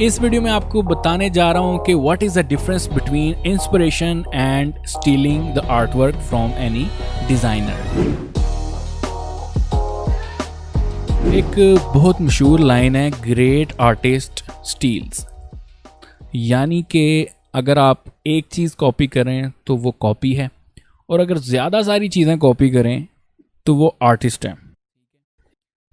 इस वीडियो में आपको बताने जा रहा हूं कि what is the difference between inspiration and stealing the artwork from any designer. एक बहुत मशहूर लाइन है, ग्रेट आर्टिस्ट स्टील्स, यानी कि अगर आप एक चीज़ कॉपी करें तो वो कॉपी है, और अगर ज़्यादा सारी चीज़ें कॉपी करें तो वो आर्टिस्ट है।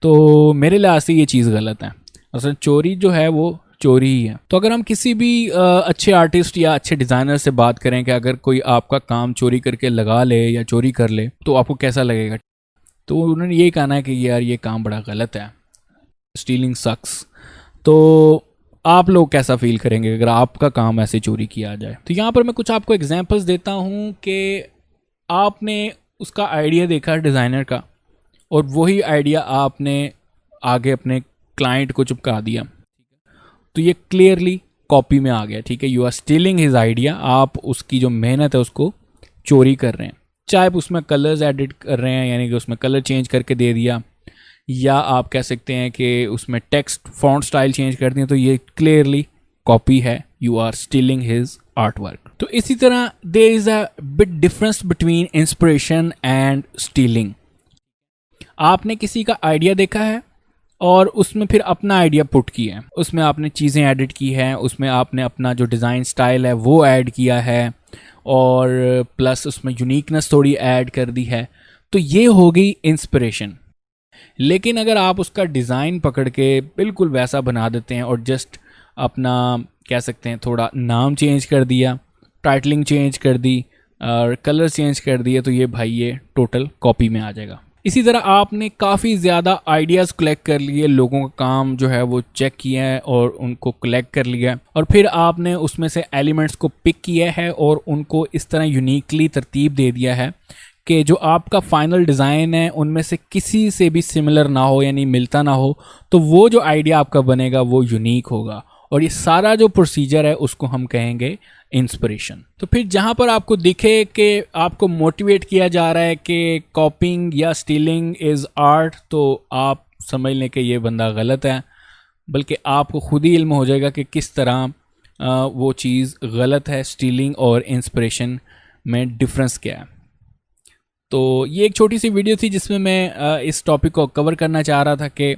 तो मेरे लिहाज से ये चीज़ गलत है। असल चोरी जो है वो चोरी ही है। तो अगर हम किसी भी अच्छे आर्टिस्ट या अच्छे डिज़ाइनर से बात करें कि अगर कोई आपका काम चोरी करके लगा ले या चोरी कर ले तो आपको कैसा लगेगा, तो उन्होंने यही कहना है कि यार ये काम बड़ा गलत है, स्टीलिंग सक्स। तो आप लोग कैसा फील करेंगे अगर आपका काम ऐसे चोरी किया जाए? तो यहाँ पर मैं कुछ आपको एग्जांपल्स देता हूँ कि आपने उसका आइडिया देखा डिज़ाइनर का, और वही आइडिया आपने आगे अपने क्लाइंट को चिपका दिया, तो ये क्लियरली कॉपी में आ गया। ठीक है, you are stealing his idea. आप उसकी जो मेहनत है उसको चोरी कर रहे हैं। चाहे आप उसमें कलर्स एडिट कर रहे हैं, यानी कि उसमें कलर चेंज करके दे दिया, या आप कह सकते हैं कि उसमें टेक्स्ट फॉन्ट स्टाइल चेंज कर दिया, तो ये क्लियरली कॉपी है। You are stealing his art work. तो इसी तरह there is a bit difference between inspiration and stealing. आपने किसी का आइडिया देखा है और उसमें फिर अपना आइडिया पुट किया है, उसमें आपने चीज़ें एडिट की हैं, उसमें आपने अपना जो डिज़ाइन स्टाइल है वो ऐड किया है, और प्लस उसमें यूनिकनेस थोड़ी ऐड कर दी है, तो ये हो गई इंस्पिरेशन। लेकिन अगर आप उसका डिज़ाइन पकड़ के बिल्कुल वैसा बना देते हैं और जस्ट अपना कह सकते हैं थोड़ा नाम चेंज कर दिया, टाइटलिंग चेंज कर दी और कलर चेंज कर दिए, तो ये भाई ये टोटल कॉपी में आ जाएगा। इसी तरह आपने काफ़ी ज़्यादा आइडियाज़ कलेक्ट कर लिए, लोगों का काम जो है वो चेक किया है और उनको कलेक्ट कर लिया, और फिर आपने उसमें से एलिमेंट्स को पिक किया है और उनको इस तरह यूनिकली तरतीब दे दिया है कि जो आपका फाइनल डिज़ाइन है उनमें से किसी से भी सिमिलर ना हो, यानी मिलता ना हो, तो वो जो आइडिया आपका बनेगा वो यूनिक होगा। और ये सारा जो प्रोसीजर है उसको हम कहेंगे इंस्पिरेशन। तो फिर जहाँ पर आपको दिखे कि आपको मोटिवेट किया जा रहा है कि कॉपिंग या स्टीलिंग इज़ आर्ट, तो आप समझ लें कि ये बंदा गलत है, बल्कि आपको खुद ही इल्म हो जाएगा कि किस तरह वो चीज़ गलत है। स्टीलिंग और इंस्पिरेशन में डिफरेंस क्या है। तो ये एक छोटी सी वीडियो थी जिसमें मैं इस टॉपिक को कवर करना चाह रहा था कि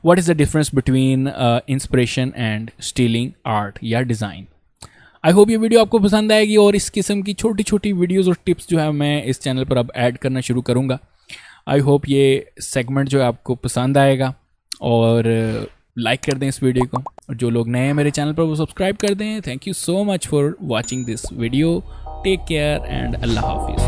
what is the difference between inspiration and stealing art या डिज़ाइन। आई होप ये वीडियो आपको पसंद आएगी, और इस किस्म की छोटी छोटी वीडियोस और टिप्स जो है मैं इस चैनल पर अब ऐड करना शुरू करूँगा। आई होप ये सेगमेंट जो है आपको पसंद आएगा, और लाइक कर दें इस वीडियो को, और जो लोग नए हैं मेरे चैनल पर वो सब्सक्राइब कर दें। Thank you so much for watching this video. Take care and अल्लाह हाफिज़।